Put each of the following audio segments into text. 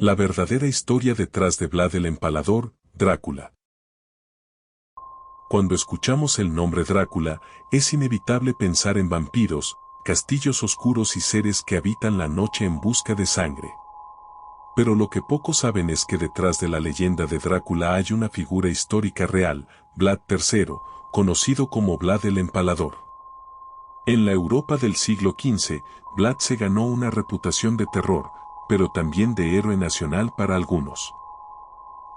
La verdadera historia detrás de Vlad el Empalador, Drácula. Cuando escuchamos el nombre Drácula, es inevitable pensar en vampiros, castillos oscuros y seres que habitan la noche en busca de sangre. Pero lo que pocos saben es que detrás de la leyenda de Drácula hay una figura histórica real, Vlad III, conocido como Vlad el Empalador. En la Europa del siglo XV, Vlad se ganó una reputación de terror, pero también de héroe nacional para algunos.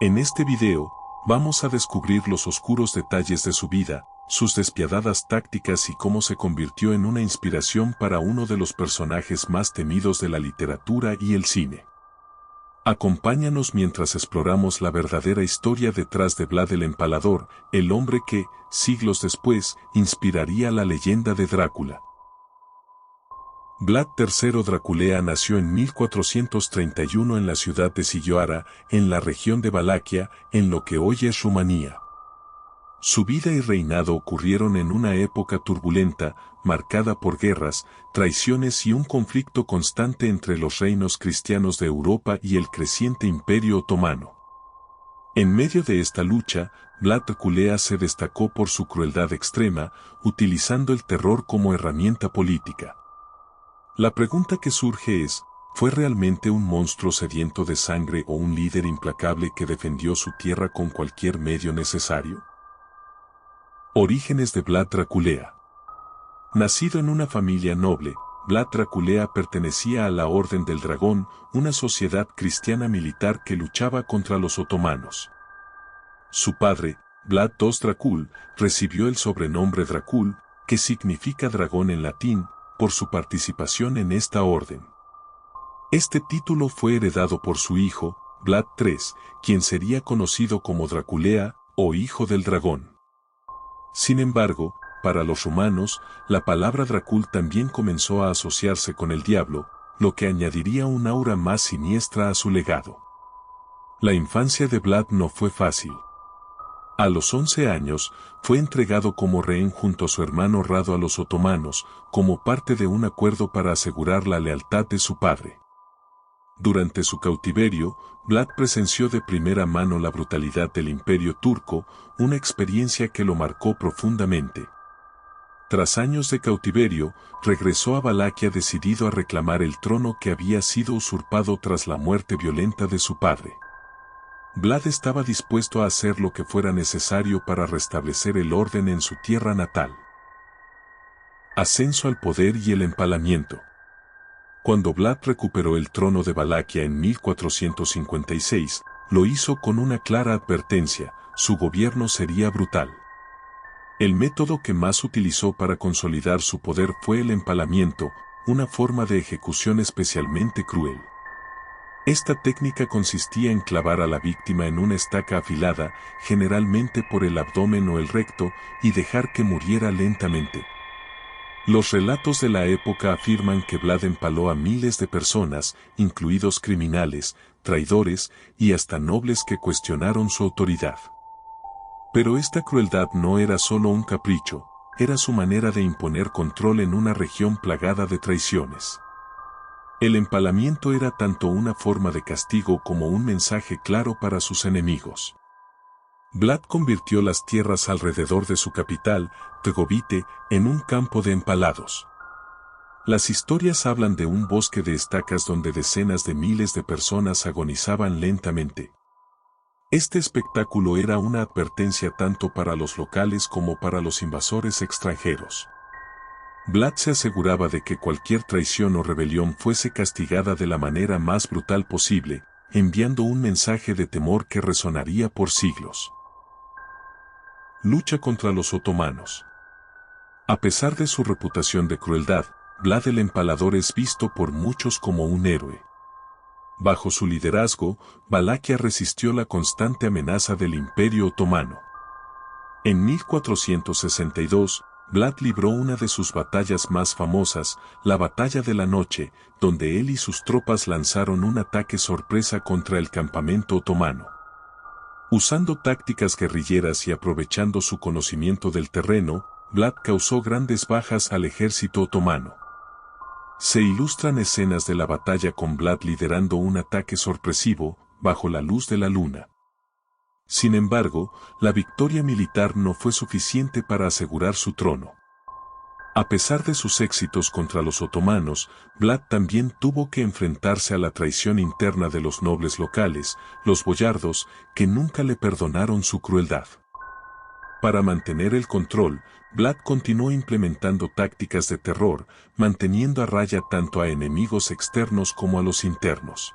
En este video, vamos a descubrir los oscuros detalles de su vida, sus despiadadas tácticas y cómo se convirtió en una inspiración para uno de los personajes más temidos de la literatura y el cine. Acompáñanos mientras exploramos la verdadera historia detrás de Vlad el Empalador, el hombre que, siglos después, inspiraría la leyenda de Drácula. Vlad III Draculea nació en 1431 en la ciudad de Silloara, en la región de Valaquia, en lo que hoy es Rumanía. Su vida y reinado ocurrieron en una época turbulenta, marcada por guerras, traiciones y un conflicto constante entre los reinos cristianos de Europa y el creciente Imperio Otomano. En medio de esta lucha, Vlad Draculea se destacó por su crueldad extrema, utilizando el terror como herramienta política. La pregunta que surge es, ¿fue realmente un monstruo sediento de sangre o un líder implacable que defendió su tierra con cualquier medio necesario? Orígenes de Vlad Draculea. Nacido en una familia noble, Vlad Draculea pertenecía a la Orden del Dragón, una sociedad cristiana militar que luchaba contra los otomanos. Su padre, Vlad II Dracul, recibió el sobrenombre Dracul, que significa dragón en latín, por su participación en esta orden. Este título fue heredado por su hijo, Vlad III, quien sería conocido como Draculea, o Hijo del Dragón. Sin embargo, para los rumanos, la palabra Dracul también comenzó a asociarse con el diablo, lo que añadiría un aura más siniestra a su legado. La infancia de Vlad no fue fácil. A los 11 años, fue entregado como rehén junto a su hermano Rado a los otomanos, como parte de un acuerdo para asegurar la lealtad de su padre. Durante su cautiverio, Vlad presenció de primera mano la brutalidad del Imperio turco, una experiencia que lo marcó profundamente. Tras años de cautiverio, regresó a Valaquia decidido a reclamar el trono que había sido usurpado tras la muerte violenta de su padre. Vlad estaba dispuesto a hacer lo que fuera necesario para restablecer el orden en su tierra natal. Ascenso al poder y el empalamiento. Cuando Vlad recuperó el trono de Valaquia en 1456, lo hizo con una clara advertencia: su gobierno sería brutal. El método que más utilizó para consolidar su poder fue el empalamiento, una forma de ejecución especialmente cruel. Esta técnica consistía en clavar a la víctima en una estaca afilada, generalmente por el abdomen o el recto, y dejar que muriera lentamente. Los relatos de la época afirman que Vlad empaló a miles de personas, incluidos criminales, traidores y hasta nobles que cuestionaron su autoridad. Pero esta crueldad no era solo un capricho, era su manera de imponer control en una región plagada de traiciones. El empalamiento era tanto una forma de castigo como un mensaje claro para sus enemigos. Vlad convirtió las tierras alrededor de su capital, Târgoviște, en un campo de empalados. Las historias hablan de un bosque de estacas donde decenas de miles de personas agonizaban lentamente. Este espectáculo era una advertencia tanto para los locales como para los invasores extranjeros. Vlad se aseguraba de que cualquier traición o rebelión fuese castigada de la manera más brutal posible, enviando un mensaje de temor que resonaría por siglos. Lucha contra los otomanos. A pesar de su reputación de crueldad, Vlad el Empalador es visto por muchos como un héroe. Bajo su liderazgo, Valaquia resistió la constante amenaza del Imperio Otomano. En 1462, Vlad libró una de sus batallas más famosas, la Batalla de la Noche, donde él y sus tropas lanzaron un ataque sorpresa contra el campamento otomano. Usando tácticas guerrilleras y aprovechando su conocimiento del terreno, Vlad causó grandes bajas al ejército otomano. Se ilustran escenas de la batalla con Vlad liderando un ataque sorpresivo, bajo la luz de la luna. Sin embargo, la victoria militar no fue suficiente para asegurar su trono. A pesar de sus éxitos contra los otomanos, Vlad también tuvo que enfrentarse a la traición interna de los nobles locales, los boyardos, que nunca le perdonaron su crueldad. Para mantener el control, Vlad continuó implementando tácticas de terror, manteniendo a raya tanto a enemigos externos como a los internos.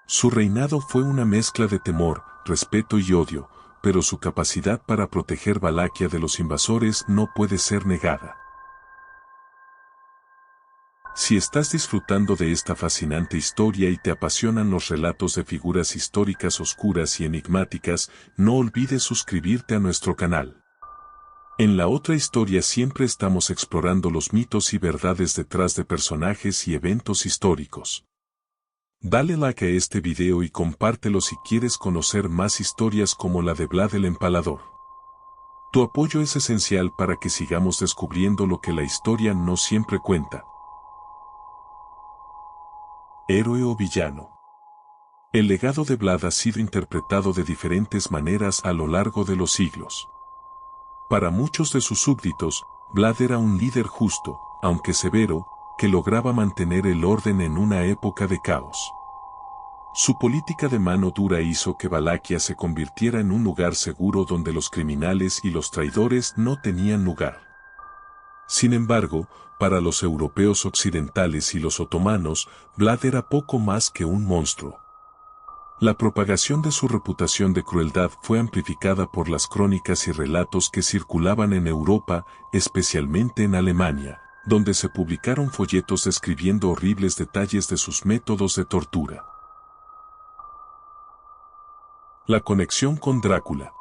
Su reinado fue una mezcla de temor, respeto y odio, pero su capacidad para proteger Valaquia de los invasores no puede ser negada. Si estás disfrutando de esta fascinante historia y te apasionan los relatos de figuras históricas oscuras y enigmáticas, no olvides suscribirte a nuestro canal. En la otra historia siempre estamos explorando los mitos y verdades detrás de personajes y eventos históricos. Dale like a este video y compártelo si quieres conocer más historias como la de Vlad el Empalador. Tu apoyo es esencial para que sigamos descubriendo lo que la historia no siempre cuenta. Héroe o villano. El legado de Vlad ha sido interpretado de diferentes maneras a lo largo de los siglos. Para muchos de sus súbditos, Vlad era un líder justo, aunque severo, que lograba mantener el orden en una época de caos. Su política de mano dura hizo que Valaquia se convirtiera en un lugar seguro donde los criminales y los traidores no tenían lugar. Sin embargo, para los europeos occidentales y los otomanos, Vlad era poco más que un monstruo. La propagación de su reputación de crueldad fue amplificada por las crónicas y relatos que circulaban en Europa, especialmente en Alemania, donde se publicaron folletos describiendo horribles detalles de sus métodos de tortura. La conexión con Drácula.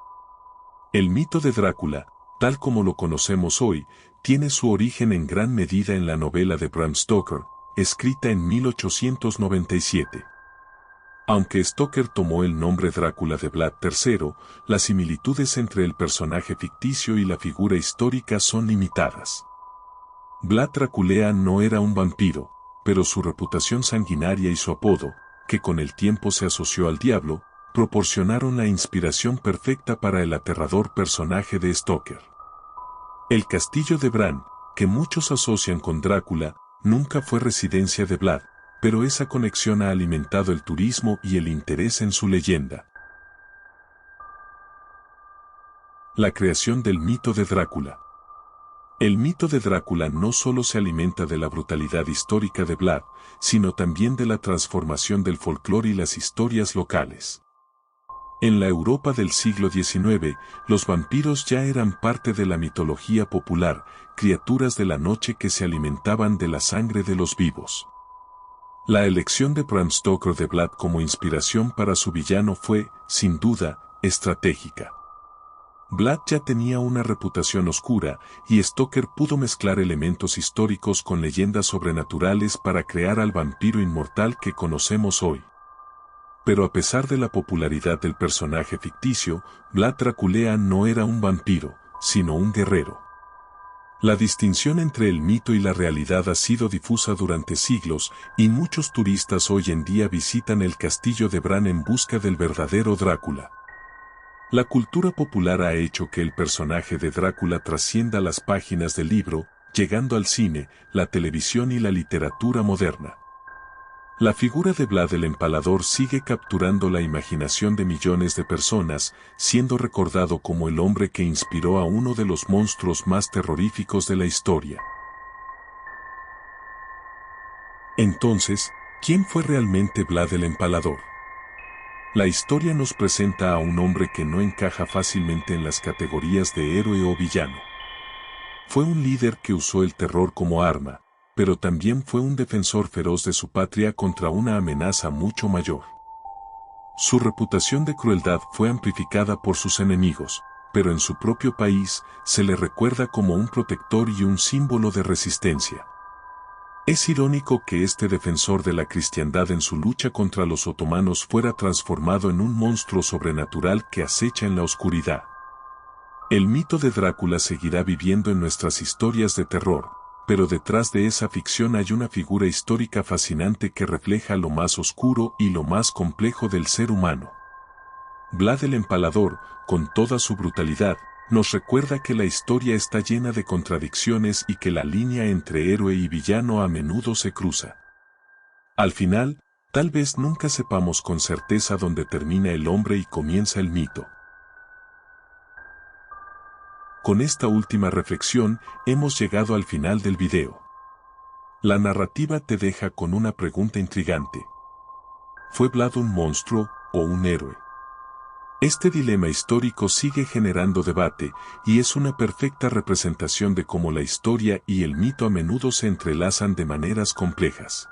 El mito de Drácula, tal como lo conocemos hoy, tiene su origen en gran medida en la novela de Bram Stoker, escrita en 1897. Aunque Stoker tomó el nombre Drácula de Vlad III, las similitudes entre el personaje ficticio y la figura histórica son limitadas. Vlad Draculea no era un vampiro, pero su reputación sanguinaria y su apodo, que con el tiempo se asoció al diablo, proporcionaron la inspiración perfecta para el aterrador personaje de Stoker. El castillo de Bran, que muchos asocian con Drácula, nunca fue residencia de Vlad, pero esa conexión ha alimentado el turismo y el interés en su leyenda. La creación del mito de Drácula. El mito de Drácula no solo se alimenta de la brutalidad histórica de Vlad, sino también de la transformación del folclore y las historias locales. En la Europa del siglo XIX, los vampiros ya eran parte de la mitología popular, criaturas de la noche que se alimentaban de la sangre de los vivos. La elección de Bram Stoker de Vlad como inspiración para su villano fue, sin duda, estratégica. Vlad ya tenía una reputación oscura, y Stoker pudo mezclar elementos históricos con leyendas sobrenaturales para crear al vampiro inmortal que conocemos hoy. Pero a pesar de la popularidad del personaje ficticio, Vlad Draculea no era un vampiro, sino un guerrero. La distinción entre el mito y la realidad ha sido difusa durante siglos, y muchos turistas hoy en día visitan el castillo de Bran en busca del verdadero Drácula. La cultura popular ha hecho que el personaje de Drácula trascienda las páginas del libro, llegando al cine, la televisión y la literatura moderna. La figura de Vlad el Empalador sigue capturando la imaginación de millones de personas, siendo recordado como el hombre que inspiró a uno de los monstruos más terroríficos de la historia. Entonces, ¿quién fue realmente Vlad el Empalador? La historia nos presenta a un hombre que no encaja fácilmente en las categorías de héroe o villano. Fue un líder que usó el terror como arma, pero también fue un defensor feroz de su patria contra una amenaza mucho mayor. Su reputación de crueldad fue amplificada por sus enemigos, pero en su propio país se le recuerda como un protector y un símbolo de resistencia. Es irónico que este defensor de la cristiandad en su lucha contra los otomanos fuera transformado en un monstruo sobrenatural que acecha en la oscuridad. El mito de Drácula seguirá viviendo en nuestras historias de terror, pero detrás de esa ficción hay una figura histórica fascinante que refleja lo más oscuro y lo más complejo del ser humano. Vlad el Empalador, con toda su brutalidad, nos recuerda que la historia está llena de contradicciones y que la línea entre héroe y villano a menudo se cruza. Al final, tal vez nunca sepamos con certeza dónde termina el hombre y comienza el mito. Con esta última reflexión, hemos llegado al final del video. La narrativa te deja con una pregunta intrigante. ¿Fue Vlad un monstruo o un héroe? Este dilema histórico sigue generando debate y es una perfecta representación de cómo la historia y el mito a menudo se entrelazan de maneras complejas.